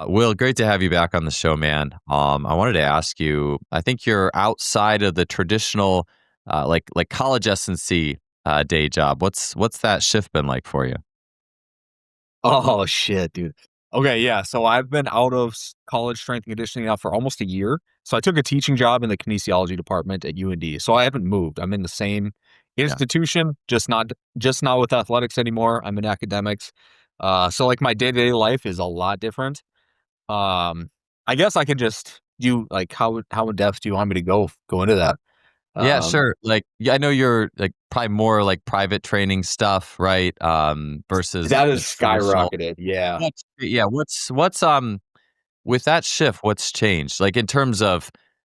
Will, great to have you back on the show, man. I wanted to ask you. I think you're outside of the traditional, like college S&C day job. What's that shift been like for you? Oh shit, dude. Okay, yeah. So I've been out of college strength and conditioning now for almost a year. So I took a teaching job in the kinesiology department at UND. So I haven't moved. I'm in the same Yeah, institution, just not with athletics anymore. I'm in academics. So like my day-to-day life is a lot different. Um, I guess I can just do like how in depth do you want me to go into that? yeah, Um, sure. Like, yeah, I know you're like probably more like private training stuff, right? Versus that has the traditional. skyrocketed. Yeah. What's with that shift? What's changed? Like in terms of,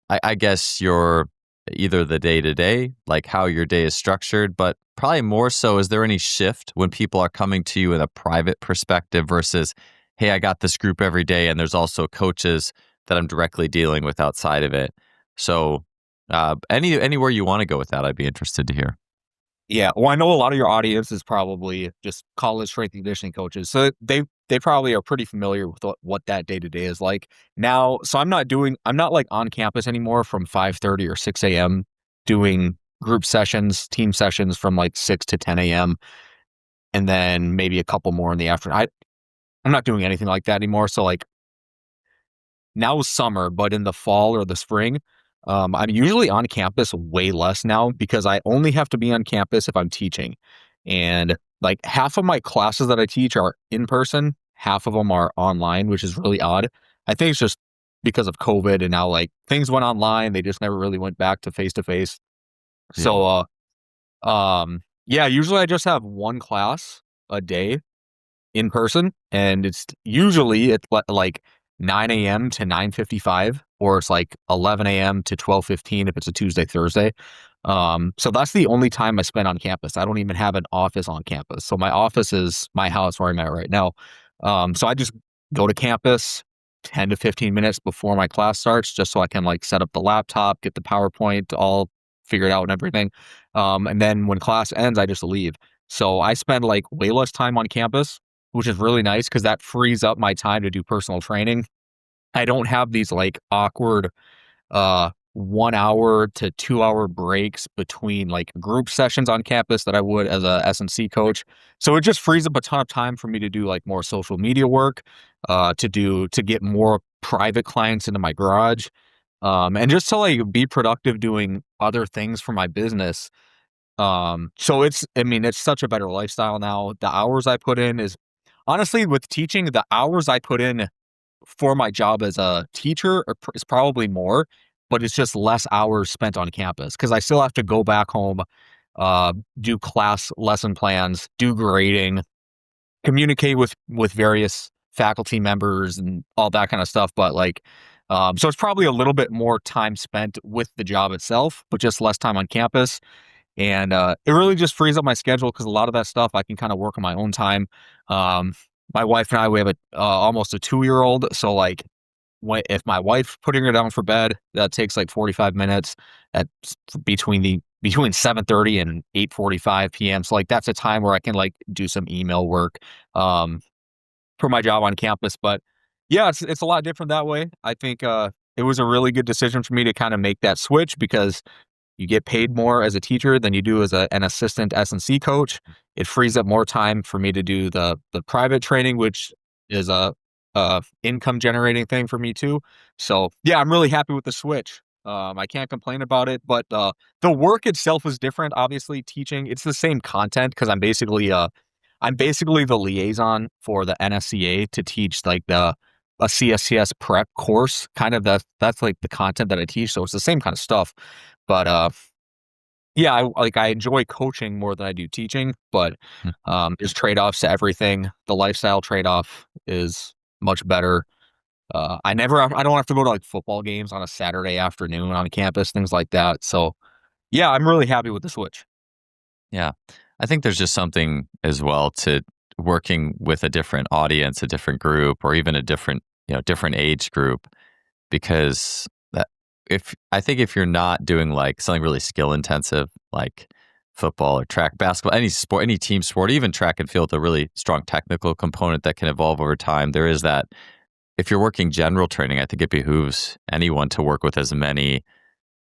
I guess your either the day to day, like how your day is structured, but probably more so, is there any shift when people are coming to you in a private perspective versus, hey, I got this group every day, and there's also coaches that I'm directly dealing with outside of it. So, anywhere you want to go with that, I'd be interested to hear. Yeah, well, I know a lot of your audience is probably just college strength and conditioning coaches, so they probably are pretty familiar with what that day to day is like now. So I'm not like on campus anymore from 5:30 or 6 a.m. doing group sessions, team sessions from like 6 to 10 a.m. and then maybe a couple more in the afternoon. I'm not doing anything like that anymore. So like now is summer, but in the fall or the spring, I'm usually on campus way less now because I only have to be on campus if I'm teaching. And like half of my classes that I teach are in person, half of them are online, which is really odd. I think it's just because of COVID and now like things went online, they just never really went back to face to face. Yeah. So yeah, usually I just have one class a day in person, and it's usually it's like 9 a.m. to 9:55, or it's like 11 a.m. to 12:15 if it's a Tuesday, Thursday. So that's the only time I spend on campus. I don't even have an office on campus. So my office is my house where I'm at right now. So I just go to campus 10 to 15 minutes before my class starts, just so I can like set up the laptop, get the PowerPoint all figured out and everything. And then when class ends, I just leave. So I spend like way less time on campus, which is really nice because that frees up my time to do personal training. I don't have these like awkward 1 hour to 2 hour breaks between like group sessions on campus that I would as a S&C coach. So it just frees up a ton of time for me to do like more social media work, to get more private clients into my garage. And just to like be productive doing other things for my business. So I mean, it's such a better lifestyle now. The hours I put in is honestly, with teaching, the hours I put in for my job as a teacher is probably more, but it's just less hours spent on campus because I still have to go back home, do class lesson plans, do grading, communicate with various faculty members and all that kind of stuff. But like, so it's probably a little bit more time spent with the job itself, but just less time on campus. And it really just frees up my schedule because a lot of that stuff I can kind of work on my own time. Um, my wife and I, we have a almost a 2 year old. So like if my wife putting her down for bed, that takes like 45 minutes at between 7:30 and 8:45 p.m. So like that's a time where I can like do some email work um, for my job on campus. But yeah, it's a lot different that way. I think it was a really good decision for me to kind of make that switch because you get paid more as a teacher than you do as an assistant S&C coach. It frees up more time for me to do the private training, which is a income generating thing for me too. So yeah, I'm really happy with the switch. I can't complain about it, but the work itself is different. Obviously, teaching it's the same content because I'm basically the liaison for the NSCA to teach like the a CSCS prep course. Kind of that's like the content that I teach. So it's the same kind of stuff. But yeah, I enjoy coaching more than I do teaching, but there's trade-offs to everything. The lifestyle trade-off is much better. I don't have to go to like football games on a Saturday afternoon on campus, things like that. So yeah, I'm really happy with the switch. Yeah. I think there's just something as well to working with a different audience, a different group, or even a different, different age group. Because if I think if you're not doing like something really skill intensive, like football or track, basketball, any sport, any team sport, even track and field, a really strong technical component that can evolve over time. There is that if you're working general training, I think it behooves anyone to work with as many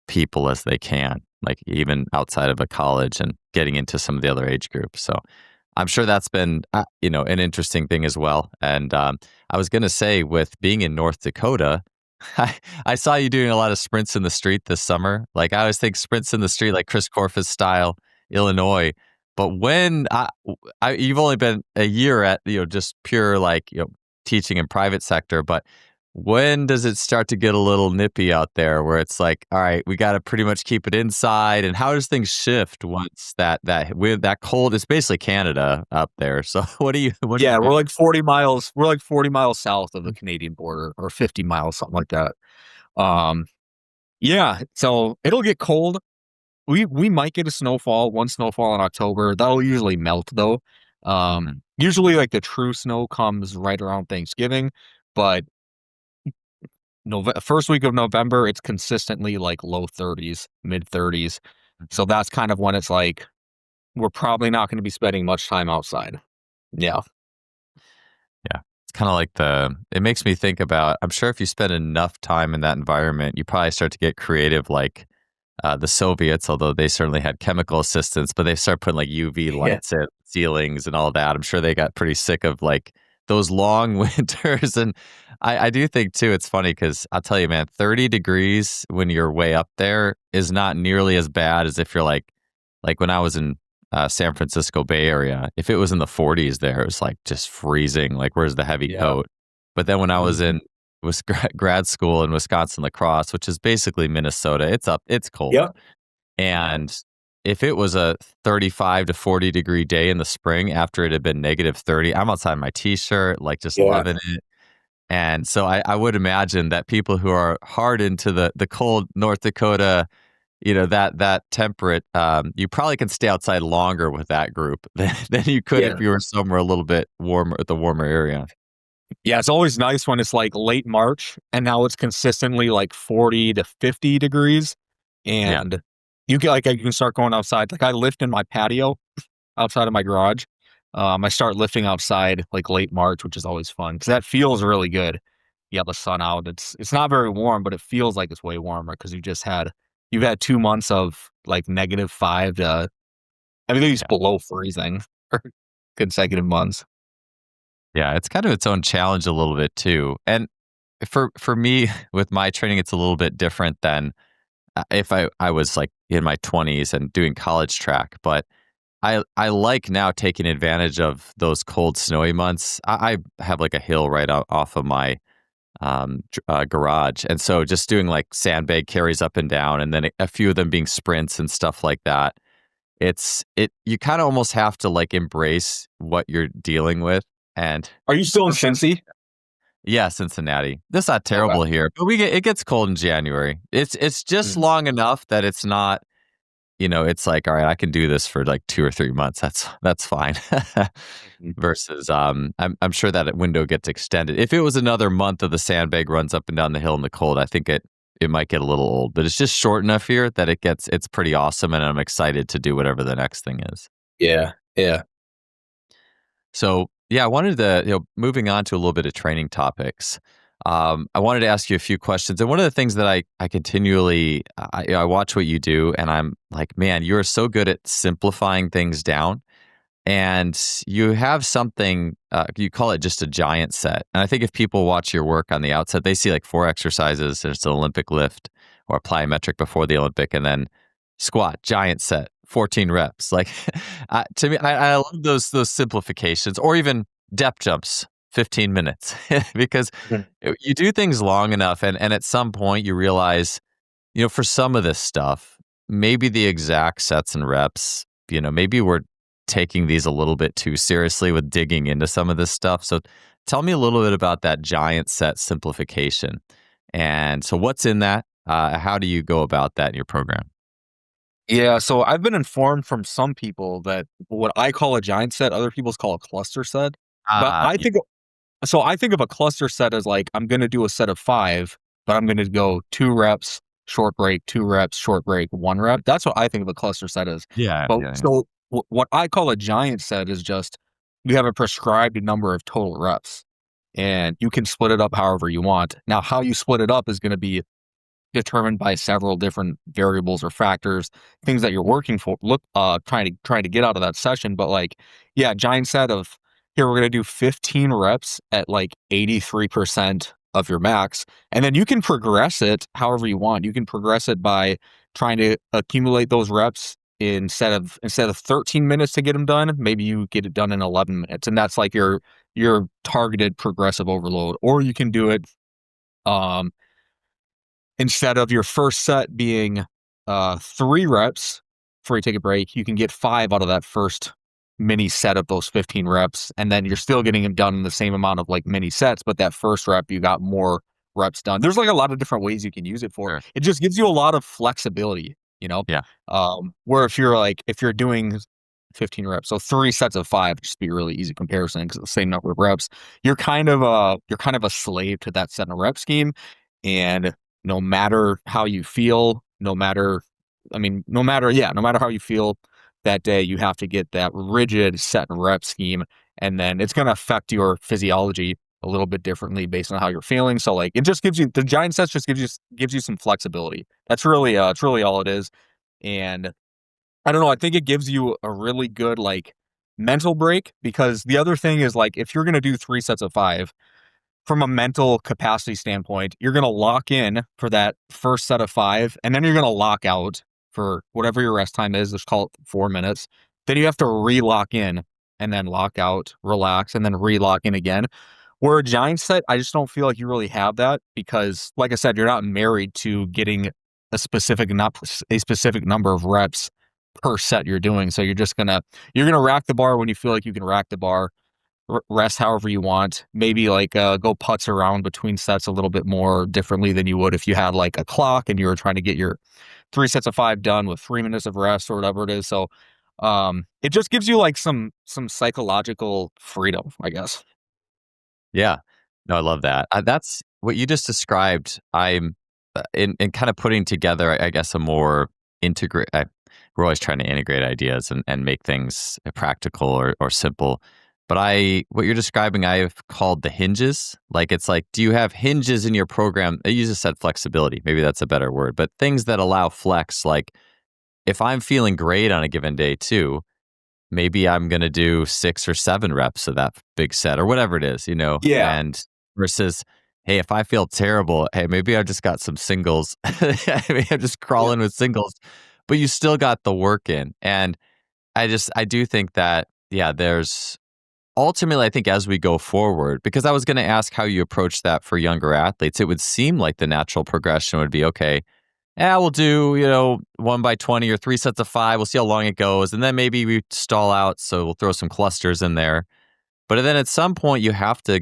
people as they can, like even outside of a college and getting into some of the other age groups. So I'm sure that's been, an interesting thing as well. And I was going to say, with being in North Dakota, I saw you doing a lot of sprints in the street this summer. Like I always think sprints in the street, like Chris Korfist style, Illinois. But you've only been a year at, just pure like, teaching in private sector, but when does it start to get a little nippy out there where it's like, all right, we got to pretty much keep it inside? And how does things shift once with that cold, it's basically Canada up there. So what do you Yeah, do? we're like 40 miles south of the Canadian border, or 50 miles, something like that. Um, yeah, so it'll get cold. We might get one snowfall in October. That'll usually melt though. Mhm. Usually like the true snow comes right around Thanksgiving, but first week of November, it's consistently like low 30s, mid 30s. So that's kind of when it's like we're probably not going to be spending much time outside. Yeah. Yeah. It's kind of like it makes me think about, I'm sure if you spend enough time in that environment, you probably start to get creative like the Soviets, although they certainly had chemical assistance, but they started putting like UV Yeah. lights at ceilings and all that. I'm sure they got pretty sick of like those long winters. And I do think too, it's funny because I'll tell you, man, 30 degrees when you're way up there is not nearly as bad as if you're like when I was in San Francisco Bay Area. If it was in the 40s there, it was like just freezing. Like, where's the heavy Yeah. coat? But then when I was Mhm. in was grad school in Wisconsin La Crosse, which is basically Minnesota. It's cold. Yep. And if it was a 35 to 40-degree day in the spring after it had been negative 30, I'm outside my t-shirt, like just Yeah. loving it. And so I would imagine that people who are hard into the cold North Dakota, that temperate, you probably can stay outside longer with that group than you could Yeah. if you were somewhere a little bit warmer, the warmer area. Yeah, it's always nice when it's like late March and now it's consistently like 40 to 50 degrees Yeah. and you can start going outside. Like I lift in my patio outside of my garage. I start lifting outside like late March, which is always fun because that feels really good. You have the sun out. It's not very warm, but it feels like it's way warmer because you've had 2 months of like -5 to everything's Yeah. below freezing for consecutive months. Yeah, it's kind of its own challenge a little bit too. And for me with my training, it's a little bit different than if I was like in my 20s and doing college track. But I like now taking advantage of those cold, snowy months. I have like a hill right off of my garage, and so just doing like sandbag carries up and down, and then a few of them being sprints and stuff like that. You kind of almost have to like embrace what you're dealing with. And Are you still in Cincy? yeah, Cincinnati. That's not Okay. terrible here, but it gets cold in January. It's just Mm. long enough that it's not, it's like, all right, I can do this for like 2 or 3 months. That's fine. Mhm. Versus, I'm sure that window gets extended. If it was another month of the sandbag runs up and down the hill in the cold, I think it might get a little old. But it's just short enough here that it's pretty awesome, and I'm excited to do whatever the next thing is. Yeah, yeah. So, yeah, I wanted to, moving on to a little bit of training topics. I wanted to ask you a few questions. And one of the things that I continually, I watch what you do, and I'm like, man, you're so good at simplifying things down. And you have something, you call it just a giant set. And I think if people watch your work on the outset, they see like 4 exercises. There's an Olympic lift or plyometric before the Olympic, and then squat, giant set, 14 reps. Like to me, I love those simplifications, or even depth jumps, 15 minutes, because Mhm. you do things long enough, and at some point you realize, for some of this stuff, maybe the exact sets and reps, maybe we're taking these a little bit too seriously with digging into some of this stuff. So tell me a little bit about that giant set simplification. And so what's in that? How do you go about that in your program? Yeah, so I've been informed from some people that what I call a giant set, other people's call a cluster set. But Yeah, I think of a cluster set as like I'm gonna do a set of 5, but I'm gonna go 2 reps, short break, 2 reps, short break, 1 rep. That's what I think of a cluster set as. yeah, But yeah, yeah. so what I call a giant set is just you have a prescribed number of total reps. and you can split it up however you want. Now, how you split it up is going to be determined by several different variables or factors, things that you're working for, trying to get out of that session. But like, yeah, giant set of here, we're gonna do 15 reps at like 83% of your max. And then you can progress it however you want. You can progress it by trying to accumulate those reps instead of 13 minutes to get them done, maybe you get it done in 11 minutes. And that's like your targeted progressive overload. Or you can do it um instead of your first set being 3 reps before you take a break, you can get 5 out of that first mini set of those 15 reps. And then you're still getting them done in the same amount of like mini sets, but that first rep, you got more reps done. There's like a lot of different ways you can use it for. Sure. It just gives you a lot of flexibility, you know? Yeah. Where if you're doing 15 reps, so 3 sets of 5, just be a really easy comparison because it's the same number of reps. You're kind of a slave to that set and rep scheme. And no matter how you feel, no matter how you feel that day, you have to get that rigid set and rep scheme. And then it's going to affect your physiology a little bit differently based on how you're feeling. So like, it just gives you, the giant sets just gives you some flexibility. It's really all it is. And I don't know, I think it gives you a really good like mental break, because the other thing is like, if you're going to do 3 sets of 5, from a mental capacity standpoint, you're going to lock in for that first set of 5, and then you're going to lock out for whatever your rest time is. Let's call it 4 minutes. Then you have to re-lock in and then lock out, relax, and then re-lock in again. Where a giant set, I just don't feel like you really have that because, like I said, you're not married to getting not a specific number of reps per set you're doing. So you're gonna rack the bar when you feel like you can rack the bar, rest however you want, maybe like go putts around between sets a little bit more differently than you would if you had like a clock and you were trying to get your 3 sets of 5 done with 3 minutes of rest or whatever it is. So it just gives you like some psychological freedom, I guess. Yeah. No, I love that. That's what you just described. I'm in kind of putting together, I guess, a more integrate. We're always trying to integrate ideas and make things practical or simple. But what you're describing, I've called the hinges. Like, it's like, do you have hinges in your program? You just said flexibility. Maybe that's a better word, but things that allow flex. Like, if I'm feeling great on a given day too, maybe I'm going to do 6 or 7 reps of that big set or whatever it is, Yeah. and versus, hey, if I feel terrible, hey, maybe I just got some singles. Maybe I'm just Yeah. crawling with singles, but you still got the work in. And I do think that, yeah, there's ultimately, I think as we go forward, because I was going to ask how you approach that for younger athletes, it would seem like the natural progression would be, okay, yeah, we'll do, 1 by 20 or 3 sets of 5. We'll see how long it goes. And then maybe we stall out. So we'll throw some clusters in there. But then at some point, you have to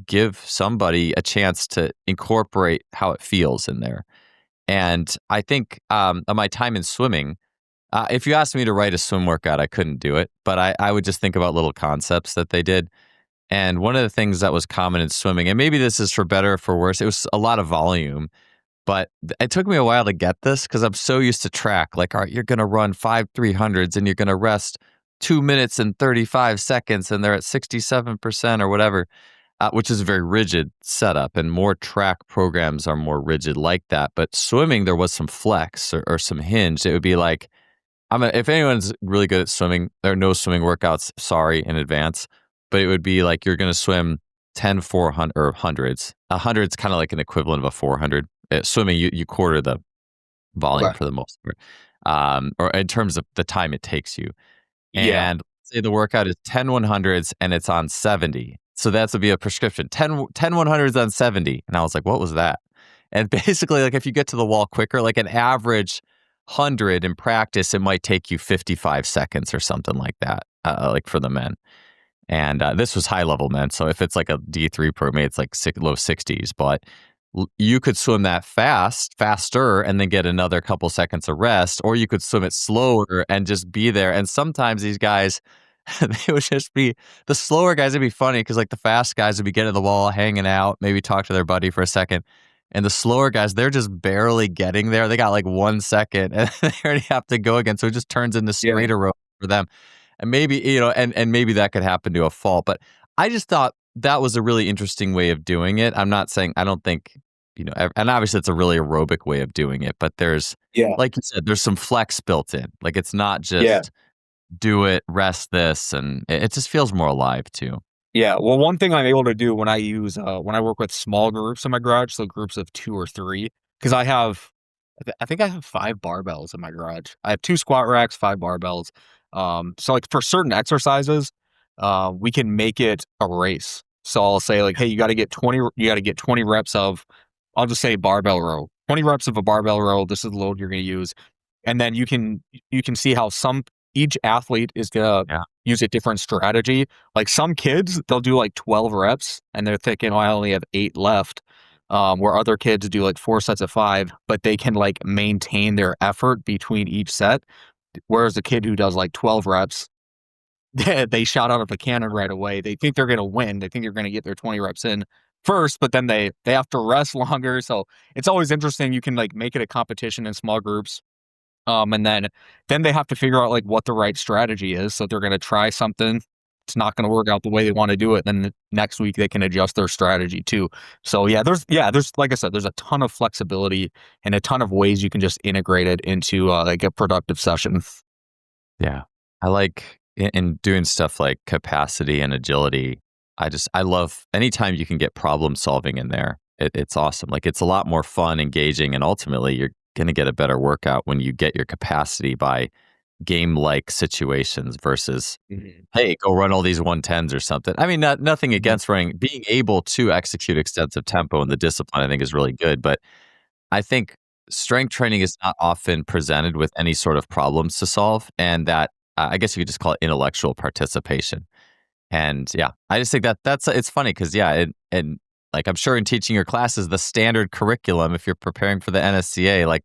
give somebody a chance to incorporate how it feels in there. And I think on my time in swimming, if you asked me to write a swim workout, I couldn't do it. But I would just think about little concepts that they did. And one of the things that was common in swimming, and maybe this is for better or for worse, it was a lot of volume. But it took me a while to get this because I'm so used to track. Like, all right, you're going to run 5 300s and you're going to rest 2 minutes and 35 seconds and they're at 67% or whatever, which is a very rigid setup. And more track programs are more rigid like that. But swimming, there was some flex or some hinge. It would be like, if anyone's really good at swimming, there are no swimming workouts, sorry, in advance. But it would be like you're going to swim 10 400 or hundreds. A hundred's kind of like an equivalent of a 400. Swimming, you quarter the volume Okay. for the most part, or in terms of the time it takes you. Yeah. And say the workout is 10 100s and it's on 70. So that's would be a prescription, 10 100s on 70. And I was like, what was that? And basically, like if you get to the wall quicker, like an average 100 in practice, it might take you 55 seconds or something like that, like for the men. And this was high level men. So if it's like a D3 program, it's like low 60s. But you could swim that faster, and then get another couple seconds of rest, or you could swim it slower and just be there. And sometimes these guys, they would just be the slower guys. It'd be funny because like the fast guys would be getting to the wall, hanging out, maybe talk to their buddy for a second. And the slower guys, they're just barely getting there. They got like 1 second and they already have to go again. So it just turns into Yeah. straighter rope for them. And maybe, and maybe that could happen to a fault. But I just thought that was a really interesting way of doing it. I'm not saying I don't think, and obviously it's a really aerobic way of doing it, but there's, Yeah. like you said, there's some flex built in. Like it's not Yeah. just do it, rest this, and it just feels more alive too. Yeah, well, one thing I'm able to do when I work with small groups in my garage, so groups of 2 or 3, 'cause I think I have 5 barbells in my garage. I have 2 squat racks, 5 barbells. So, like, for certain exercises, we can make it a race. So I'll say, like, "Hey, you gotta get 20 reps of," I'll just say barbell row. 20 reps of a barbell row, this is the load you're gonna use. And then you can see how each athlete is gonna Yeah. use a different strategy. Like some kids, they'll do like 12 reps and they're thinking, oh, I only have 8 left. Where other kids do like 4 sets of 5, but they can like maintain their effort between each set. Whereas the kid who does like 12 reps, they shot out of a cannon right away. They think they're going to win. They think they're going to get their 20 reps in first, but then they have to rest longer. So it's always interesting. You can like make it a competition in small groups. And then they have to figure out like what the right strategy is. So they're going to try something. It's not going to work out the way they want to do it. Then the next week they can adjust their strategy too. So there's like I said, there's a ton of flexibility and a ton of ways you can just integrate it into like a productive session. Yeah. I like in doing stuff like capacity and agility. I love anytime you can get problem solving in there. It's awesome. Like it's a lot more fun, engaging, and ultimately you're going to get a better workout when you get your capacity by game like situations versus, Mhm. hey, go run all these 110s or something. I mean, nothing Mhm. against running, being able to execute extensive tempo and the discipline, I think is really good. But I think strength training is not often presented with any sort of problems to solve. And that, I guess you could just call it intellectual participation. And yeah, I just think it's funny because yeah, and like I'm sure in teaching your classes, the standard curriculum, if you're preparing for the NSCA, like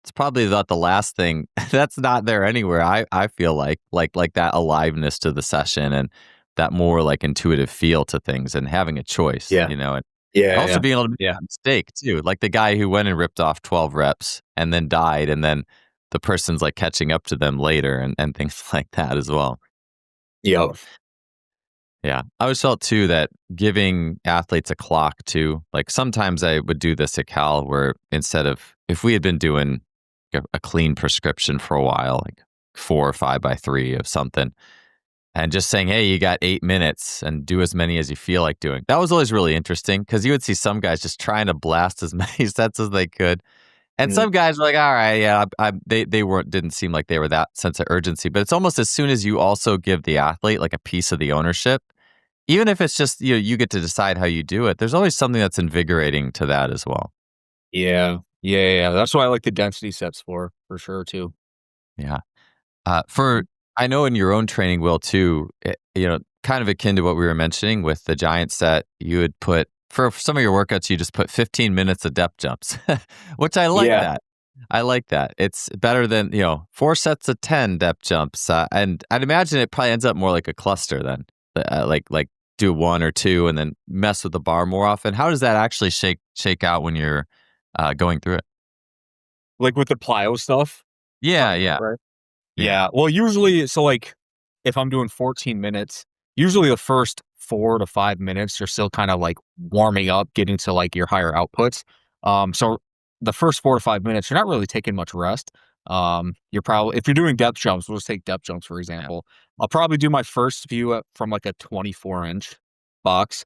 it's probably not the last thing that's not there anywhere. I feel like that aliveness to the session and that more like intuitive feel to things and having a choice, Yeah. and Yeah. also Yeah. being able to make Yeah. a mistake too. Like the guy who went and ripped off 12 reps and then died, and then the person's like catching up to them later and things like that as well. Yep. Yeah. I always felt too that giving athletes a clock too, like sometimes I would do this at Cal where instead of, if we had been doing a clean prescription for a while, like 4 or 5 by 3 of something, and just saying, hey, you got 8 minutes and do as many as you feel like doing. That was always really interesting because you would see some guys just trying to blast as many sets as they could. And Mhm. some guys were like, all right, yeah, they didn't seem like they were that sense of urgency. But it's almost as soon as you also give the athlete like a piece of the ownership, even if it's just, you get to decide how you do it, there's always something that's invigorating to that as well. Yeah. Yeah. That's why I like the density sets for sure too. Yeah. For I know in your own training, Will, too, kind of akin to what we were mentioning with the giant set, you would put for some of your workouts, you just put 15 minutes of depth jumps, which I like Yeah. that. I like that. It's better than, 4 sets of 10 depth jumps. And I'd imagine it probably ends up more like a cluster then, like do 1 or 2 and then mess with the bar more often. How does that actually shake out when you're going through it? Like with the plyo stuff. Yeah, Talking about, yeah, right? yeah, Yeah. Well, usually, so like if I'm doing 14 minutes, usually the first 4 to 5 minutes, you're still kind of like warming up, getting to like your higher outputs. So the first 4 to 5 minutes, you're not really taking much rest. You're probably, if you're doing depth jumps, we'll just take depth jumps, for yeah, example. I'll probably do my first few from like a 24-inch box,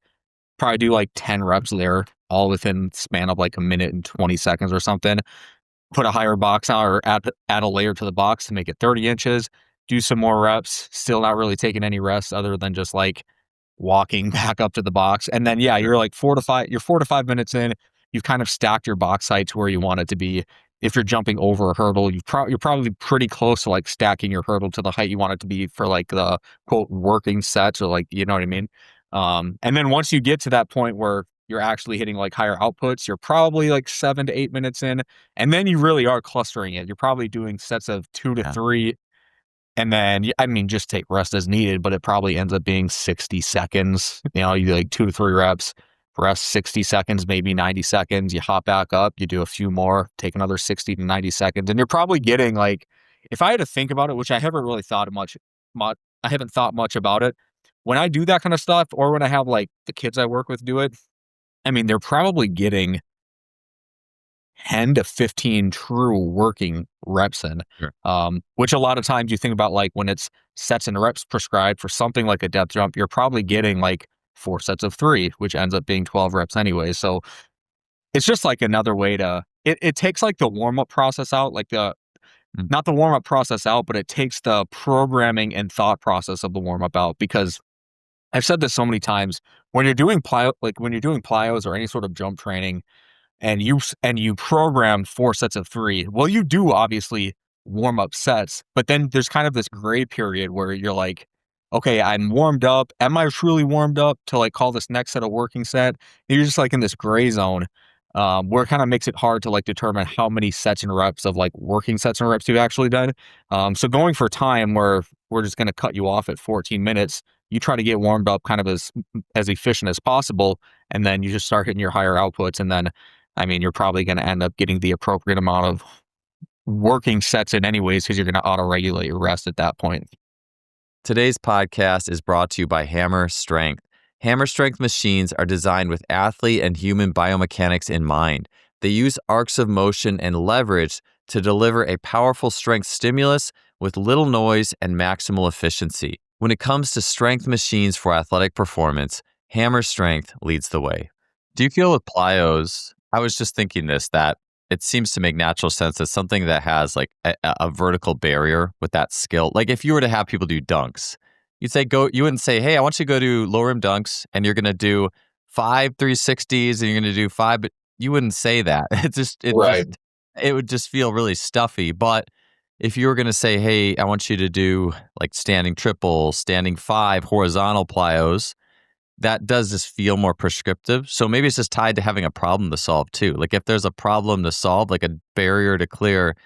probably do like 10 reps there, all within span of like a minute and 20 seconds or something. Put a higher box on or add a layer to the box to make it 30 inches, do some more reps, still not really taking any rest other than just like walking back up to the box. And then, yeah, sure, you're 4 to 5 minutes in, you've kind of stacked your box height to where you want it to be. If you're jumping over a hurdle, you're probably pretty close to like stacking your hurdle to the height you want it to be for like the quote working sets or like, you know what I mean? And then once you get to that point where you're actually hitting like higher outputs, you're probably like 7 to 8 minutes in, and then you really are clustering it. You're probably doing sets of 2 to 3, and then I mean, just take rest as needed, but it probably ends up being 60 seconds. You do like 2 to 3 reps, rest 60 seconds, maybe 90 seconds. You hop back up, you do a few more, take another 60 to 90 seconds, and you're probably getting like, if I had to think about it, which I haven't really thought much, I haven't thought much about it, when I do that kind of stuff, or when I have like the kids I work with do it, I mean, they're probably getting 10 to 15 true working reps in, Sure. which a lot of times you think about like when it's sets and reps prescribed for something like a depth jump, you're probably getting like 4 sets of 3, which ends up being 12 reps anyway. So it's just like another way to, it takes like the warm up process out, like Mm. not the warm up process out, but it takes the programming and thought process of the warm up out because I've said this so many times when you're doing like when you're doing plyos or any sort of jump training, and you program 4 sets of 3. Well, you do obviously warm up sets, but then there's kind of this gray period where you're like, okay, I'm warmed up. Am I truly warmed up to like call this next set a working set? And you're just like in this gray zone, where it kind of makes it hard to like determine how many sets and reps of like working sets and reps you've actually done. So going for time where we're just going to cut you off at 14 minutes, you try to get warmed up kind of as efficient as possible, and then you just start hitting your higher outputs, and then I mean, you're probably going to end up getting the appropriate amount of working sets in anyways because you're going to auto-regulate your rest at that point. Today's podcast is brought to you by Hammer Strength. Hammer Strength machines are designed with athlete and human biomechanics in mind. They use arcs of motion and leverage to deliver a powerful strength stimulus with little noise and maximal efficiency. When it comes to strength machines for athletic performance, Hammer Strength leads the way. Do you feel with plyos, I was just thinking this, that it seems to make natural sense that something that has like a vertical barrier with that skill, like if you were to have people do dunks, you wouldn't say, hey, I want you to go do low rim dunks and you're going to do 5 360s and you're going to do 5, but you wouldn't say that. Right. It would just feel really stuffy. But if you were going to say, hey, I want you to do like standing triple, standing 5 horizontal plyos, that does just feel more prescriptive. So maybe it's just tied to having a problem to solve too. Like if there's a problem to solve, like a barrier to clear,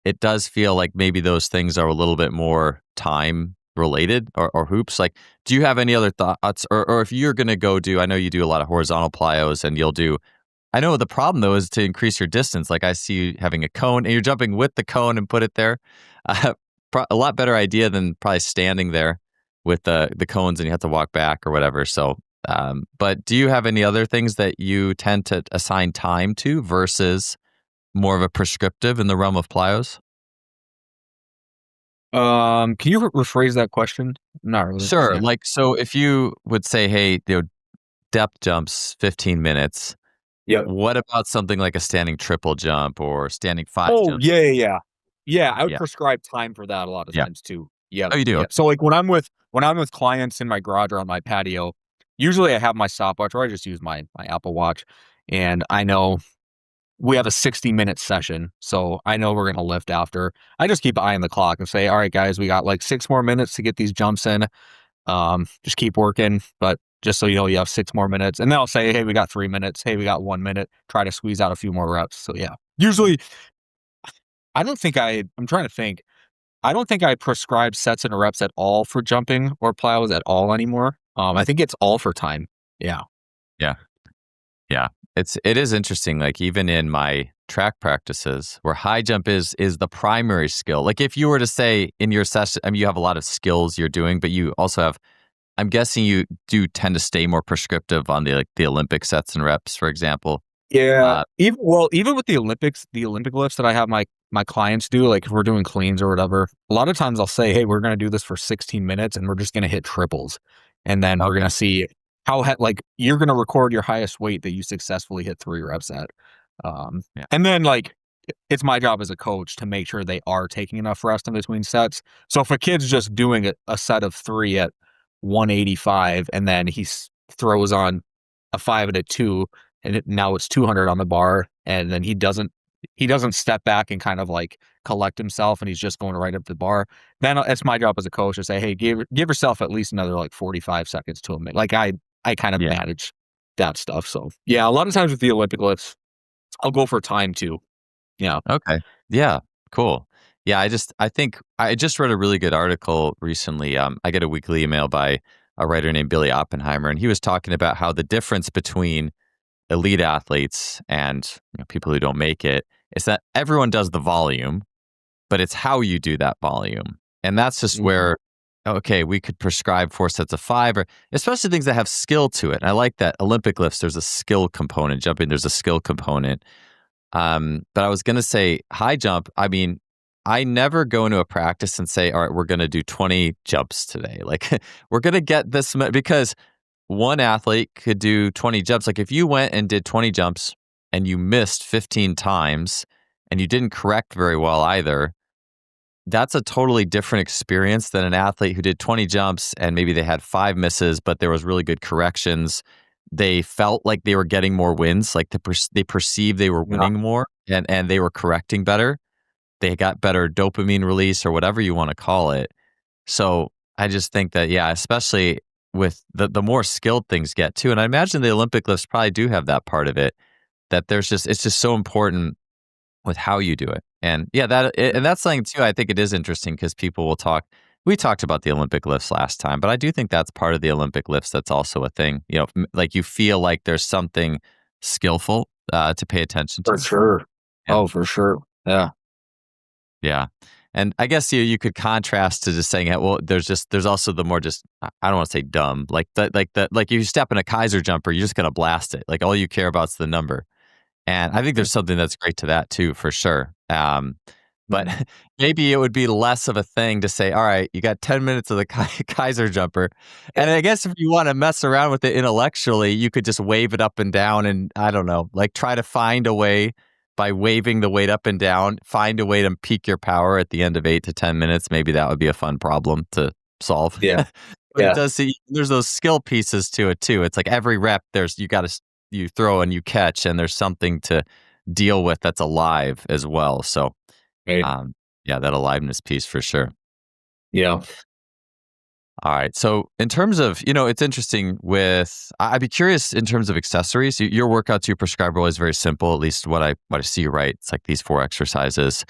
it does feel like maybe those things are a little bit more time related or hoops. Like, do you have any other thoughts? Or if you're going to go do, I know you do a lot of horizontal plyos and you'll do, I know the problem though is to increase your distance. Like I see you having a cone and you're jumping with the cone and put it there. A lot better idea than probably standing there with the cones and you have to walk back or whatever. So, but do you have any other things that you tend to assign time to versus more of a prescriptive in the realm of plyos? Can you rephrase that question? Not really. Sure. Yeah. Like, so if you would say, hey, depth jumps 15 minutes, Yep. what about something like a standing triple jump or standing 5 Oh, jump? yeah. Yeah, I would Yeah. prescribe time for that a lot of Yeah. times too. Yep, Oh, you do? yep. Okay. So, like, when I'm with clients in my garage or on my patio, usually I have my stopwatch or I just use my Apple Watch, and I know we have a 60-minute session, so I know we're gonna lift after. I just keep eyeing the clock and say, "All right, guys, we got, like, 6 more minutes to get these jumps in. Just keep working, but just so you know, you have 6 more minutes." And then I'll say, "Hey, we got 3 minutes. Hey, we got 1 minute." Try to squeeze out a few more reps. So, yeah. Usually, I'm trying to think. I don't think I prescribe sets and reps at all for jumping or plyos at all anymore. I think it's all for time. Yeah. Yeah. Yeah. It is interesting. Like even in my track practices where high jump is the primary skill. Like if you were to say in your session, I mean, you have a lot of skills you're doing, but you also have, I'm guessing you do tend to stay more prescriptive on the Olympic sets and reps, for example. Yeah. Uh, Even with the Olympics, the Olympic lifts that I have my clients do, like if we're doing cleans or whatever, a lot of times I'll say, "Hey, we're gonna do this for 16 minutes and we're just gonna hit triples." And then we're okay. gonna see like you're gonna record your highest weight that you successfully hit 3 reps at. Um, Yeah. and then like it's my job as a coach to make sure they are taking enough rest in between sets. So if a kid's just doing a set of 3 at 185 and then throws on a 5 and a 2 and now it's 200 on the bar, and then he doesn't step back and kind of like collect himself and he's just going right up the bar, then it's my job as a coach to say, hey, give yourself at least another like 45 seconds to a minute. Like I kind of Yeah. manage that stuff. So yeah, a lot of times with the Olympic lifts, I'll go for time too. Yeah. Okay. Yeah. Cool. Yeah. I think I just read a really good article recently. I get a weekly email by a writer named Billy Oppenheimer, and he was talking about how the difference between elite athletes and people who don't make it is that everyone does the volume, but it's how you do that volume. And that's just Mhm. where okay, we could prescribe 4 sets of 5, or especially things that have skill to it. And I like that Olympic lifts, there's a skill component. Jumping, there's a skill component. But I was going to say high jump. I mean, I never go into a practice and say, all right, we're going to do 20 jumps today. Like, we're going to get this because one athlete could do 20 jumps. Like, if you went and did 20 jumps and you missed 15 times and you didn't correct very well either, that's a totally different experience than an athlete who did 20 jumps and maybe they had 5 misses, but there was really good corrections. They felt like they were getting more wins, like they perceived they were Yeah. winning more, and they were correcting better. They got better dopamine release or whatever you want to call it. So I just think that, yeah, especially with the more skilled things get too, and I imagine the Olympic lifts probably do have that part of it, that it's just so important with how you do it. And yeah, and that's something too. I think it is interesting because people will talk. We talked about the Olympic lifts last time, but I do think that's part of the Olympic lifts. That's also a thing. Like you feel like there's something skillful to pay attention For to. sure. Yeah, Oh, for sure. Yeah. yeah. And I guess you could contrast to just saying, well, there's also the more just I don't want to say dumb, like you step in a Kaiser jumper, you're just gonna blast it. Like all you care about is the number. And I think there's something that's great to that too, for sure. But Mhm. maybe it would be less of a thing to say, all right, you got 10 minutes of the Kaiser jumper. Yeah. And I guess if you want to mess around with it intellectually, you could just wave it up and down and I don't know, like try to find a way by waving the weight up and down, find a way to peak your power at the end of 8 to 10 minutes. Maybe that would be a fun problem to solve. Yeah. But it Yeah. does see there's those skill pieces to it too. It's like every rep, you throw and you catch, and there's something to deal with that's alive as well. So, Right. um, yeah, that aliveness piece for sure. Yeah. All right. So, in terms of, it's interesting I'd be curious in terms of accessories. Your workouts you prescribe are always very simple, at least what I see, right? It's like these 4 exercises.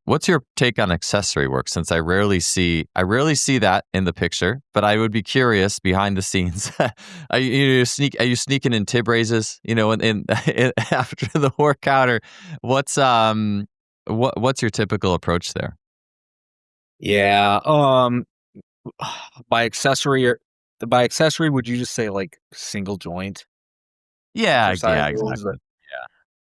What's your take on accessory work? Since I rarely see that in the picture, but I would be curious behind the scenes. Are you sneaking in tib raises, after the workout, or what's your typical approach there? Yeah. By accessory by accessory, would you just say like single joint Yeah, yeah, exercises? exactly.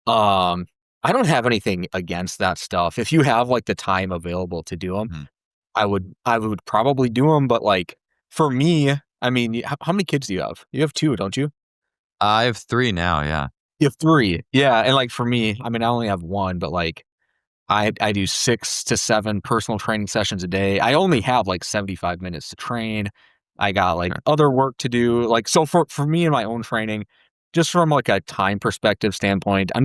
Um, I don't have anything against that stuff. If you have like the time available to do them, Mhm. I would probably do them. But like for me, I mean, how many kids do you have? You have two, don't you? I have 3 now. Yeah. You have three. Yeah, and like for me, I mean, I only have one, but like I do 6 to 7 personal training sessions a day. I only have, like, 75 minutes to train. I got, like, Sure. other work to do. Like, so for me and my own training, just from, like, a time perspective standpoint, I'm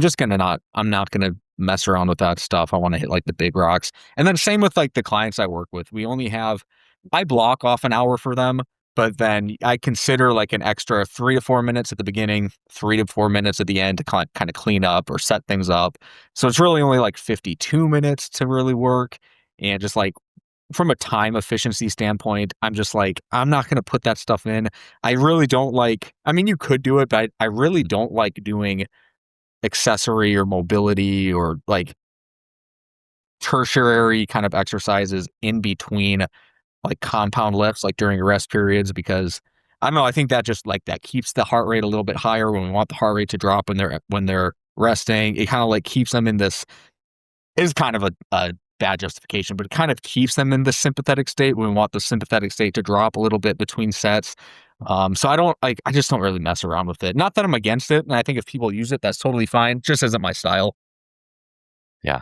not gonna mess around with that stuff. I wanna hit, like, the big rocks. And then same with, like, the clients I work with. I block off an hour for them, but then I consider, like, an extra 3 to 4 minutes at the beginning, 3 to 4 minutes at the end to kinda clean up or set things up. So it's really only like 52 minutes to really work. And just like from a time efficiency standpoint, I'm just like, I'm not going to put that stuff in. I really don't like, I mean, you could do it, but I really don't like doing accessory or mobility or like tertiary kind of exercises in between like compound lifts, like during rest periods, because I don't know, I think that just like that keeps the heart rate a little bit higher when we want the heart rate to drop when they're resting. It kind of like keeps them in this is kind of a bad justification, but it kind of keeps them in the sympathetic state when we want the sympathetic state to drop a little bit between sets. So I just don't really mess around with it. Not that I'm against it, and I think if people use it, that's totally fine. Just isn't my style. Yeah.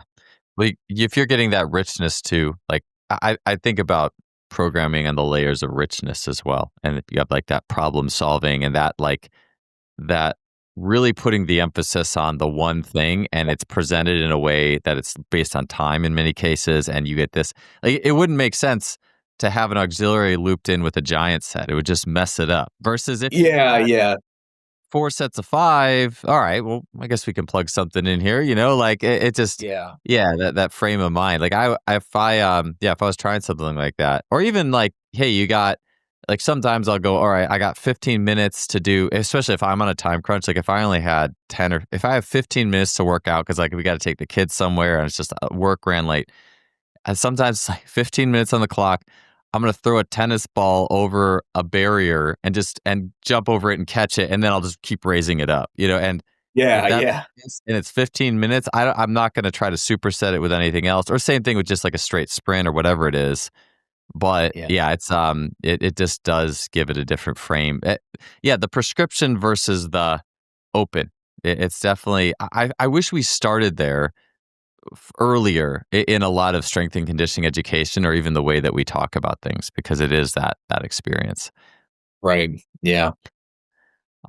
Well, if you're getting that richness too, like I think about programming and the layers of richness as well. And if you have like that problem solving and that really putting the emphasis on the one thing and it's presented in a way that it's based on time in many cases. And you get this, like, it wouldn't make sense to have an auxiliary looped in with a giant set. It would just mess it up versus if you Yeah, had yeah. 4 sets of 5. All right, well, I guess we can plug something in here. Like it just, Yeah. yeah, that frame of mind. Like if I was trying something like that, or even like, hey, you got like sometimes I'll go, all right, I got 15 minutes to do, especially if I'm on a time crunch. Like if I only had 10 or if I have 15 minutes to work out because like we got to take the kids somewhere and it's just work ran late. And sometimes it's like 15 minutes on the clock. I'm going to throw a tennis ball over a barrier and jump over it and catch it, and then I'll just keep raising it up, and if Yeah, that yeah. and it's 15 minutes, I'm not going to try to superset it with anything else, or same thing with just like a straight sprint or whatever it is. But Yeah. yeah, it just does give it a different frame. Yeah, the prescription versus the open. It's definitely. I wish we started there earlier in a lot of strength and conditioning education, or even the way that we talk about things, because it is that experience. Right. Yeah.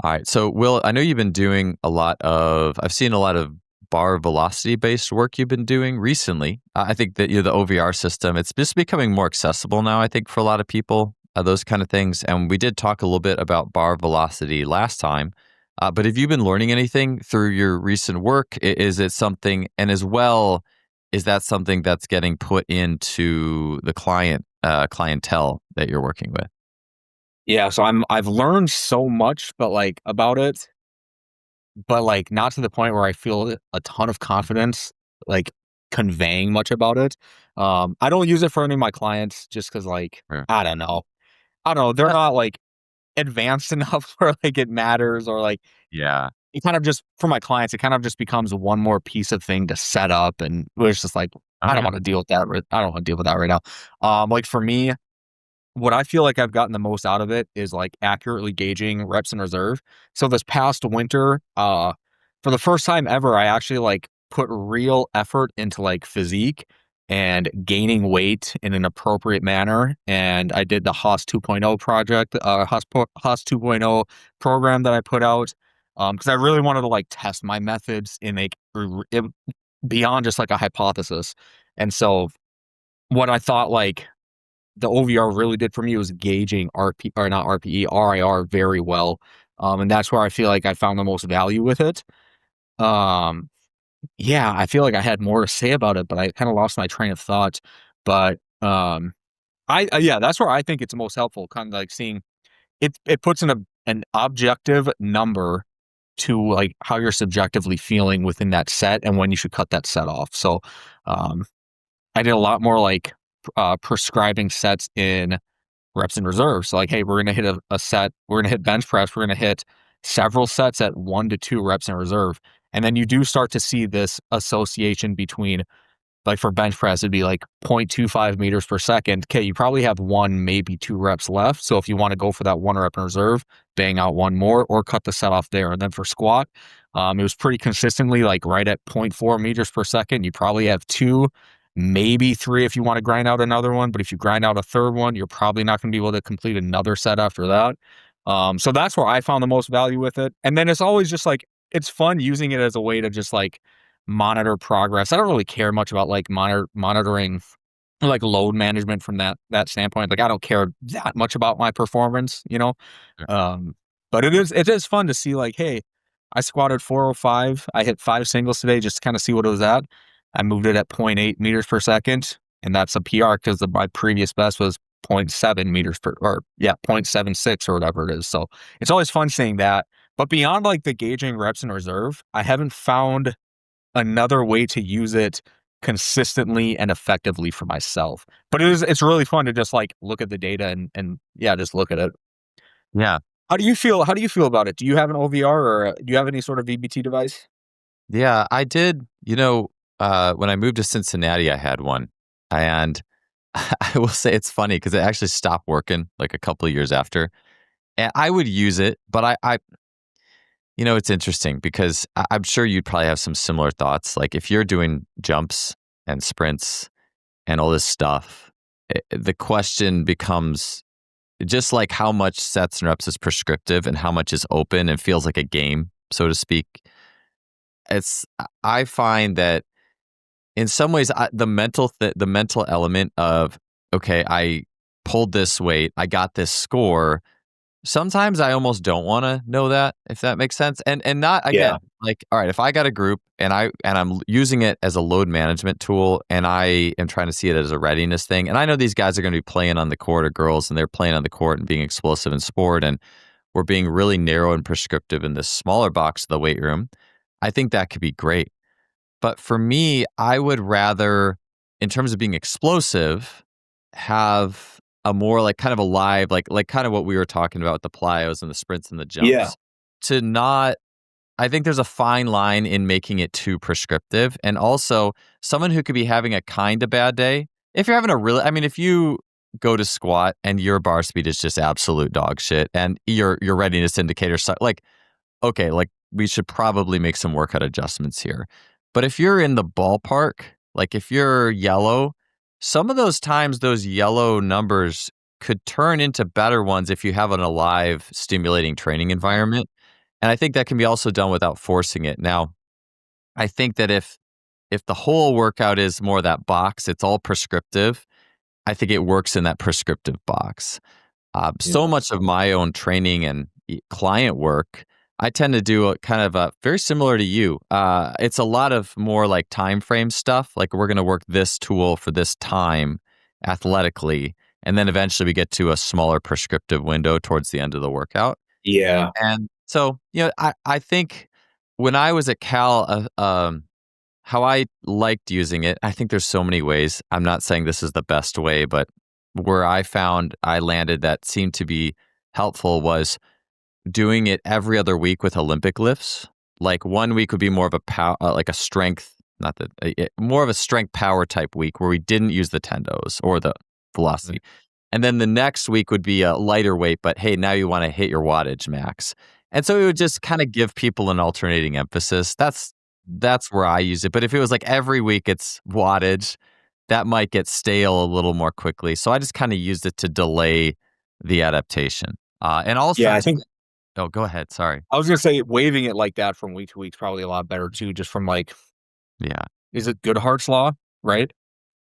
All right. So, Will, I know you've been doing I've seen a lot of bar velocity based work you've been doing recently. I think that the OVR system, it's just becoming more accessible now, I think, for a lot of people, those kind of things. And we did talk a little bit about bar velocity last time. But have you been learning anything through your recent work? Is it something, and as well, is that something that's getting put into the clientele that you're working with? Yeah, so I've learned so much, but like about it, but like not to the point where I feel a ton of confidence like conveying much about it. I don't use it for any of my clients just because like Yeah. I don't know. I don't know. They're not like advanced enough where like it matters or like Yeah. it kind of just for my clients, it kind of just becomes one more piece of thing to set up and it's just like I don't Okay. want to deal with that. I don't want to deal with that right now. Like for me, what I feel like I've gotten the most out of it is, like, accurately gauging reps in reserve. So this past winter, for the first time ever, I actually, like, put real effort into, like, physique and gaining weight in an appropriate manner, and I did the Haas 2.0 project, Haas 2.0 program that I put out, because I really wanted to, like, test my methods in, like, beyond just, like, a hypothesis. And so what I thought, like, the OVR really did for me was gauging RP or not RPE, RIR very well. And that's where I feel like I found the most value with it. Um, yeah, I feel like I had more to say about it, but I kind of lost my train of thought. But yeah, that's where I think it's most helpful. Kind of like seeing it puts in an objective number to like how you're subjectively feeling within that set and when you should cut that set off. So um, I did a lot more like prescribing sets in reps in reserve. So like, hey, we're gonna hit a set, we're gonna hit bench press, we're gonna hit several sets at 1 to 2 reps in reserve. And then you do start to see this association between like for bench press, it'd be like 0.25 meters per second. Okay, you probably have 1, maybe 2 reps left. So if you want to go for that 1 rep in reserve, bang out one more or cut the set off there. And then for squat, it was pretty consistently like right at 0.4 meters per second. You probably have 2, maybe 3 if you want to grind out another one. But if you grind out a third one, you're probably not going to be able to complete another set after that. So that's where I found the most value with it. And then it's always just like, it's fun using it as a way to just like monitor progress. I don't really care much about like monitoring like load management from that standpoint. Like I don't care that much about my performance, you know. Sure. Um, but it is fun to see like, hey, I squatted 405. I hit 5 singles today just to kind of see what it was at. I moved it at zero point 0.8 meters per second, and that's a PR because my previous best was zero point 0.7 meters per or yeah, 0.76 or whatever it is. So it's always fun seeing that. But beyond like the gauging reps in reserve, I haven't found another way to use it consistently and effectively for myself. But it's really fun to just like look at the data and yeah, just look at it. Yeah. How do you feel about it? Do you have an OVR or do you have any sort of VBT device? Yeah, I did. When I moved to Cincinnati, I had one. And I will say it's funny because it actually stopped working like a couple of years after. And I would use it, but it's interesting because I'm sure you'd probably have some similar thoughts. Like if you're doing jumps and sprints and all this stuff, the question becomes just like how much sets and reps is prescriptive and how much is open and feels like a game, so to speak. I find that in some ways the mental element of, okay, I pulled this weight, I got this score. Sometimes I almost don't want to know that, if that makes sense. And not Yeah. again, like, all right, if I got a group and I'm using it as a load management tool and I am trying to see it as a readiness thing, and I know these guys are going to be playing on the court, or girls, and they're playing on the court and being explosive in sport, and we're being really narrow and prescriptive in this smaller box of the weight room. I think that could be great. But for me, I would rather, in terms of being explosive, have a more like kind of alive, like kind of what we were talking about, the plyos and the sprints and the Yeah. jumps, to not I think there's a fine line in making it too prescriptive. And also, someone who could be having a kind of bad day, if you're having a really, I mean, if you go to squat and your bar speed is just absolute dog shit and your readiness indicator, like, okay, like we should probably make some workout adjustments here. But if you're in the ballpark, like if you're yellow, some of those times, those yellow numbers could turn into better ones if you have an alive, stimulating training environment. And I think that can be also done without forcing it. Now, I think that if the whole workout is more that box, it's all prescriptive. I think it works in that prescriptive box. Yeah. So much of my own training and client work, I tend to do a kind of a very similar to you. It's a lot of more like time frame stuff. Like we're going to work this tool for this time athletically, and then eventually we get to a smaller prescriptive window towards the end of the workout. Yeah. And so, I think when I was at Cal, how I liked using it, I think there's so many ways. I'm not saying this is the best way, but where I found I landed that seemed to be helpful was doing it every other week with Olympic lifts. Like one week would be more of a power, like a strength, not that, more of a strength power type week where we didn't use the tendos or the velocity. And then the next week would be a lighter weight, but hey, now you want to hit your wattage max. And so it would just kind of give people an alternating emphasis. That's where I use it. But if it was like every week it's wattage, that might get stale a little more quickly. So I just kind of used it to delay the adaptation. And also, Yeah, I think oh, go ahead. Sorry. I was gonna say waving it like that from week to week is probably a lot better too, just from like, Yeah. is it Goodhart's law, right?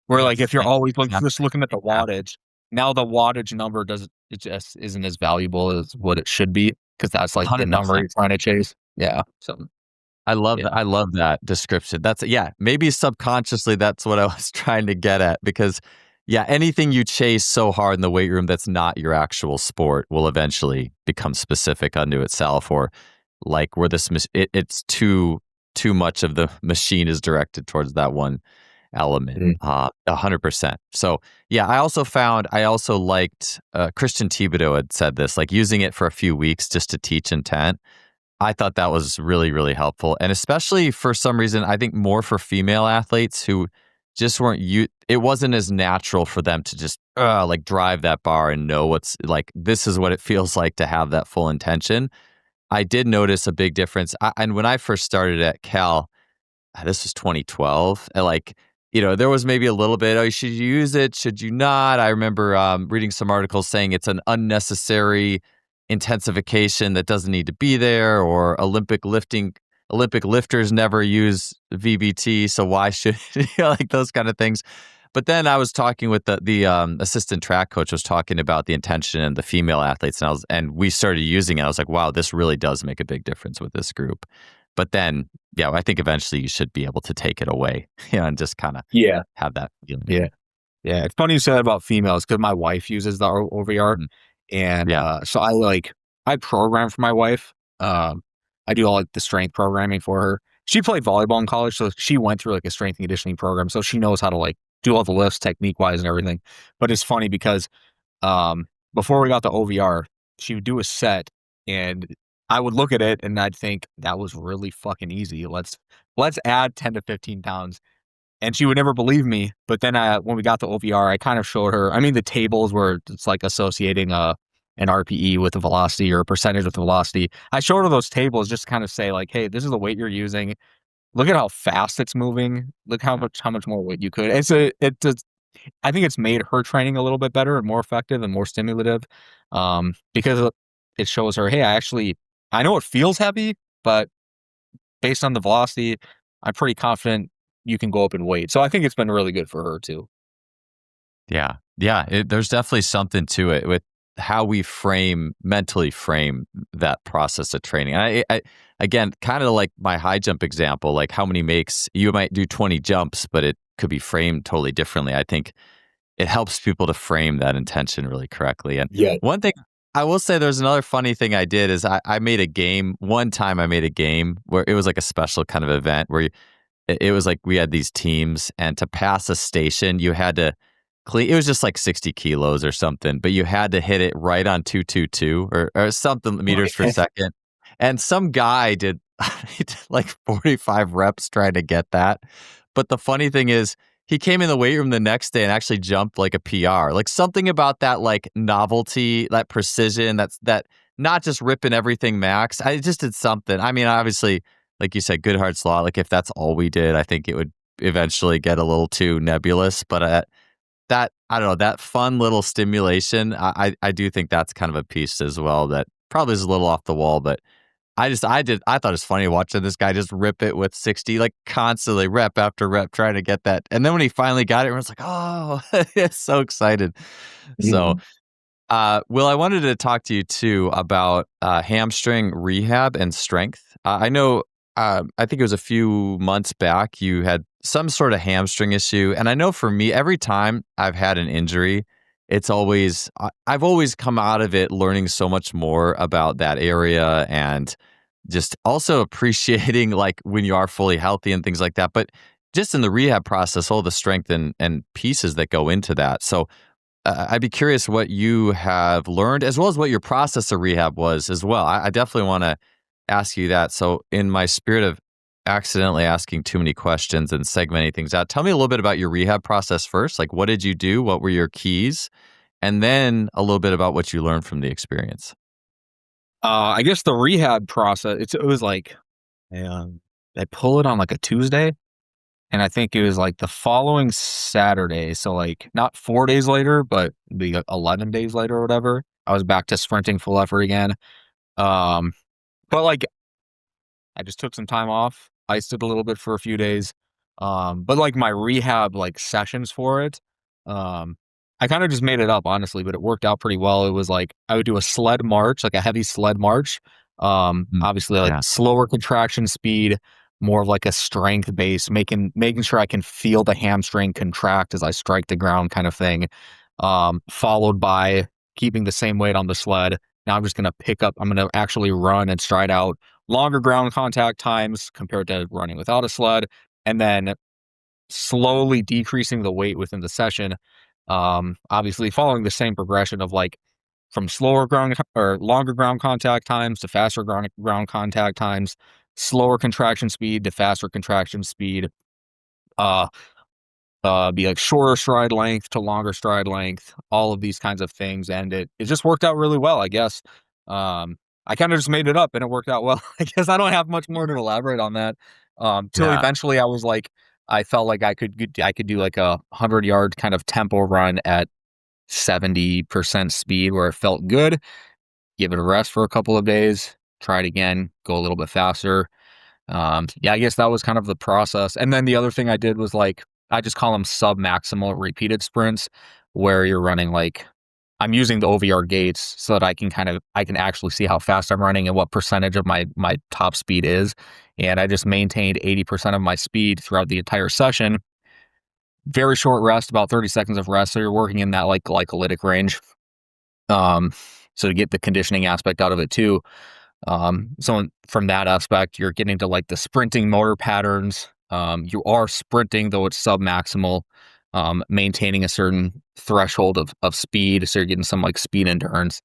Where like Yes. if you're always Yep. just looking at the wattage, now the wattage number doesn't it just isn't as valuable as what it should be because that's like the number 100%. you're trying to chase. Yeah. So I love yeah. that. I love that description. That's yeah, maybe subconsciously that's what I was trying to get at because yeah, anything you chase so hard in the weight room that's not your actual sport will eventually become specific unto itself or like where it's too much of the machine is directed towards that one element. Mhm. 100%. So yeah, I also liked Christian Thibodeau had said this, like using it for a few weeks just to teach intent. I thought that was really, really helpful. And especially for some reason, I think more for female athletes who just it wasn't as natural for them to just like drive that bar and know what's like, this is what it feels like to have that full intention. I did notice a big difference. And when I first started at Cal, this was 2012, and like, there was maybe a little bit, oh, should you use it? Should you not? I remember reading some articles saying it's an unnecessary intensification that doesn't need to be there, or Olympic lifters never use VBT, so why should like those kind of things. But then I was talking with the assistant track coach was talking about the intention and the female athletes, and we started using it. I was like, wow, this really does make a big difference with this group. But then, yeah, I think eventually you should be able to take it away, and just kind of Yeah. have that feeling. Yeah. Yeah. It's funny you said about females because my wife uses the OVR. Mhm. And Yeah. so I program for my wife. I do all like the strength programming for her. She played volleyball in college, so she went through like a strength and conditioning program. So she knows how to like do all the lifts technique wise and everything. But it's funny because before we got the OVR, she would do a set and I would look at it and I'd think that was really fucking easy. Let's add 10 to 15 pounds. And she would never believe me. But then when we got the OVR, I kind of showed her. I mean, the tables where it's like associating an RPE with the velocity or a percentage with the velocity. I showed her those tables just to kind of say like, hey, this is the weight you're using. Look at how fast it's moving. Look how much more weight you could. I think it's made her training a little bit better and more effective and more stimulative. Because it shows her, hey, I know it feels heavy, but based on the velocity, I'm pretty confident you can go up in weight. So I think it's been really good for her too. Yeah. Yeah. There's definitely something to it with how we mentally frame that process of training. I again, kind of like my high jump example, like how many makes you might do 20 jumps, but it could be framed totally differently. I think it helps people to frame that intention really correctly. And Yeah. one thing I will say, there's another funny thing I did is I made a game. One time I made a game where it was like a special kind of event where it was like we had these teams, and to pass a station, you had to clean. It was just like 60 kilos or something, but you had to hit it right on 222 or something meters per second. And some guy did, he did like 45 reps trying to get that. But the funny thing is, he came in the weight room the next day and actually jumped like a PR. Like something about that like novelty, that precision, that not just ripping everything max. I just did something. I mean, obviously, like you said, good hard slot. Like if that's all we did, I think it would eventually get a little too nebulous. But that I don't know, that fun little stimulation, I do think that's kind of a piece as well that probably is a little off the wall, but I thought it was funny watching this guy just rip it with 60, like constantly rep after rep trying to get that. And then when he finally got it, everyone's like, oh, it's so excited. So Mhm. Will, I wanted to talk to you too about hamstring rehab and strength. I know, I think it was a few months back, you had some sort of hamstring issue. And I know for me, every time I've had an injury, I've always come out of it learning so much more about that area and just also appreciating like when you are fully healthy and things like that. But just in the rehab process, all the strength and pieces that go into that. So, I'd be curious what you have learned, as well as what your process of rehab was as well. I definitely want to ask you that. So, in my spirit of accidentally asking too many questions and segmenting things out, tell me a little bit about your rehab process first. Like, what did you do? What were your keys? And then a little bit about what you learned from the experience. I guess the rehab process, it was like, I pull it on like a Tuesday, and I think it was like the following Saturday. So like not 4 days later, but the 11 days later or whatever, I was back to sprinting full effort again. Um, but like I just took some time off, iced it a little bit for a few days. But like my rehab like sessions for it, um, I kind of just made it up honestly, but it worked out pretty well. It was like I would do a sled march, like a heavy sled march. Mm, Obviously like yeah. slower contraction speed, more of like a strength base, making sure I can feel the hamstring contract as I strike the ground kind of thing. Followed by keeping the same weight on the sled. Now I'm gonna actually run and stride out longer ground contact times compared to running without a sled, and then slowly decreasing the weight within the session. Obviously following the same progression of like from slower ground or longer ground contact times to faster ground contact times, slower contraction speed to faster contraction speed. Uh, be like shorter stride length to longer stride length, all of these kinds of things. And it just worked out really well, I guess. I kind of just made it up and it worked out well. I guess I don't have much more to elaborate on that. Till Yeah. eventually I was like, I felt like I could do like a 100-yard kind of tempo run at 70% speed where it felt good. Give it a rest for a couple of days, try it again, go a little bit faster. Yeah, I guess that was kind of the process. And then the other thing I did was like, I just call them sub-maximal repeated sprints where you're running like, I'm using the OVR gates so that I can actually see how fast I'm running and what percentage of my top speed is. And I just maintained 80% of my speed throughout the entire session. Very short rest, about 30 seconds of rest. So you're working in that like glycolytic range. Um, so to get the conditioning aspect out of it too. From that aspect, you're getting to like the sprinting motor patterns. You are sprinting, though it's sub-maximal, maintaining a certain threshold of speed. So you're getting some like speed endurance.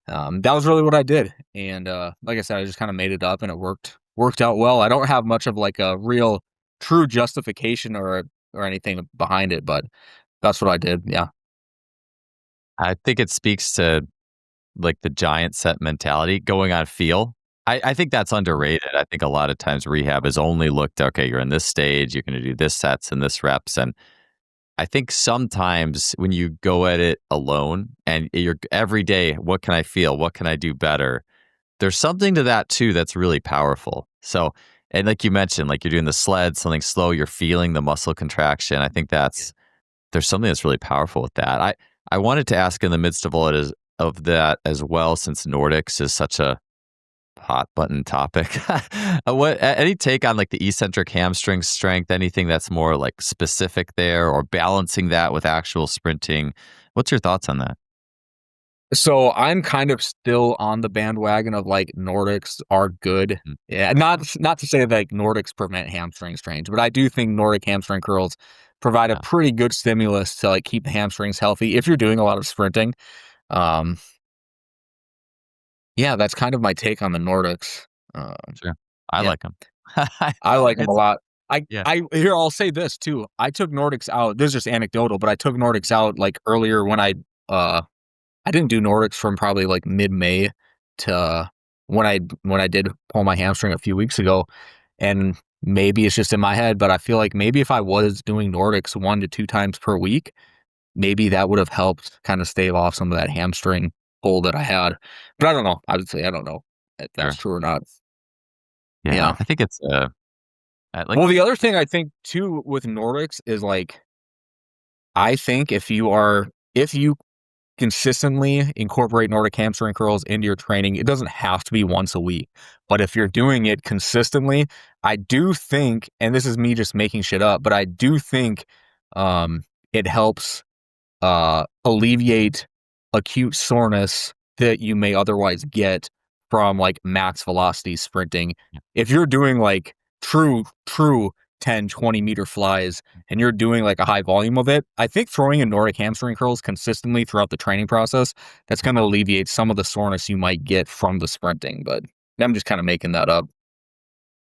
That was really what I did. And like I said, I just kind of made it up and it worked out well. I don't have much of like a real true justification or anything behind it, but that's what I did. Yeah. I think it speaks to like the giant set mentality going on feel. I think that's underrated. I think a lot of times rehab is only looked, okay, you're in this stage, you're going to do this sets and this reps. And I think sometimes when you go at it alone and you're every day, what can I feel? What can I do better? There's something to that too that's really powerful. So, and like you mentioned, like you're doing the sled, something slow, you're feeling the muscle contraction. I think there's something that's really powerful with that. I wanted to ask in the midst of all it is of that as well, since Nordics is such a hot button topic. What any take on like the eccentric hamstring strength? Anything that's more like specific there, or balancing that with actual sprinting? What's your thoughts on that? So I'm kind of still on the bandwagon of like Nordics are good. Mm, Yeah, not to say that like Nordics prevent hamstring strains, but I do think Nordic hamstring curls provide a Yeah, pretty good stimulus to like keep the hamstrings healthy if you're doing a lot of sprinting. Um, yeah, that's kind of my take on the Nordics. Um, sure. I yeah, like them. I like them a It's lot. I yeah, I here I'll say this too. I took Nordics out. This is just anecdotal, but I took Nordics out like earlier when I didn't do Nordics from probably like mid-May to when I did pull my hamstring a few weeks ago, and maybe it's just in my head, but I feel like maybe if I was doing Nordics 1 to 2 times per week, maybe that would have helped kind of stave off some of that hamstring pull that I had. But I don't know. I would say I don't know if that's sure. true or not. Yeah, Yeah. I think it's, like Well, the other thing I think too with Nordics is like I think if you consistently incorporate Nordic hamstring curls into your training, it doesn't have to be once a week. But if you're doing it consistently, I do think, and this is me just making shit up, but I do think um, it helps alleviate acute soreness that you may otherwise get from like max velocity sprinting. If you're doing like true 10, 20-meter flies and you're doing like a high volume of it, I think throwing in Nordic hamstring curls consistently throughout the training process, that's going to alleviate some of the soreness you might get from the sprinting. But I'm just kind of making that up.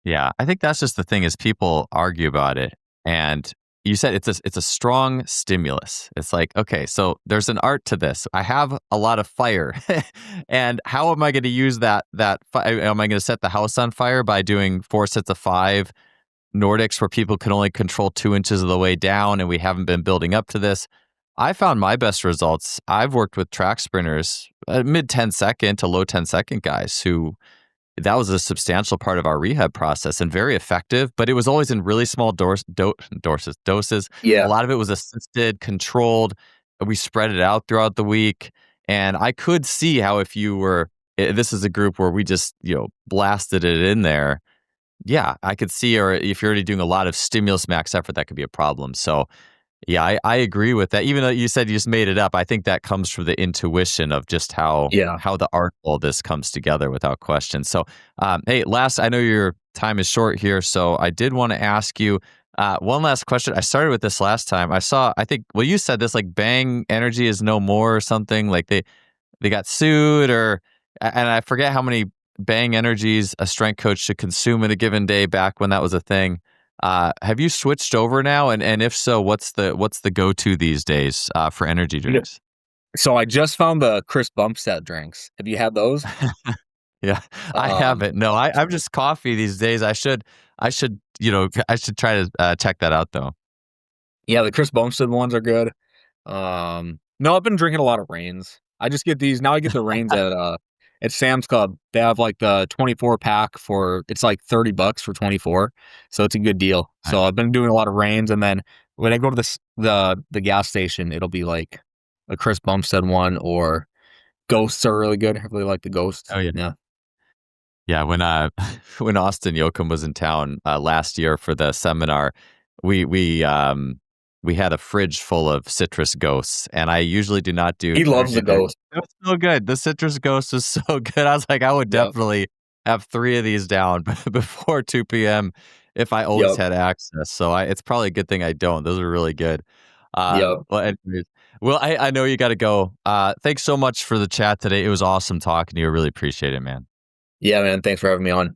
yeah, I think that's just the thing is people argue about it, and you said it's a strong stimulus. It's like, okay, so there's an art to this. I have a lot of fire, and how am I going to use am I going to set the house on fire by doing 4 sets of 5 Nordics where people can only control 2 inches of the way down, and we haven't been building up to this? I found my best results. I've worked with track sprinters, mid 10-second to low 10-second guys who that was a substantial part of our rehab process and very effective, but it was always in really small doses. A Yeah. lot of it was assisted, controlled. We spread it out throughout the week. And I could see how if you were, this is a group where we just, blasted it in there. Yeah, I could see, or if you're already doing a lot of stimulus max effort, that could be a problem. So yeah, I agree with that. Even though you said you just made it up, I think that comes from the intuition of just Yeah. how the art of all this comes together without question. So, hey, last, I know your time is short here, so I did want to ask you one last question. I started with this last time. I think, well, you said this like Bang Energy is no more or something. Like they got sued, and I forget how many Bang Energies a strength coach should consume in a given day back when that was a thing. Have you switched over now? And if so, what's the go-to these days for energy You know, drinks? so I just found the Chris Bumstead drinks. Have you had those? Yeah, I Um, haven't. No, I'm just coffee these days. I should try to check that out though. yeah, the Chris Bumstead ones are good. No, I've been drinking a lot of Reigns. I just get these now. I get the Reigns at Sam's Club. They have like the 24 pack for it's like $30 for 24, so it's a good deal. Nice. So I've been doing a lot of Reigns, and then when I go to the gas station, it'll be like a Chris Bumstead one or Ghosts are really good. I really like the Ghosts. Oh yeah. Yeah, Yeah, when when Austin Yoakum was in town last year for the seminar, we we um we had a fridge full of citrus ghosts, and I usually do not do he loves energy the drink. Ghost. It was so good. The citrus ghost was so good. I was like, I would Yep, definitely have 3 of these down before 2 p.m. if I always yep, had access. So it's probably a good thing I don't. Those are really good. yep. Well, anyways, well, I know you got to go. Thanks so much for the chat today. It was awesome talking to you. I really appreciate it, man. Yeah, man. Thanks for having me on.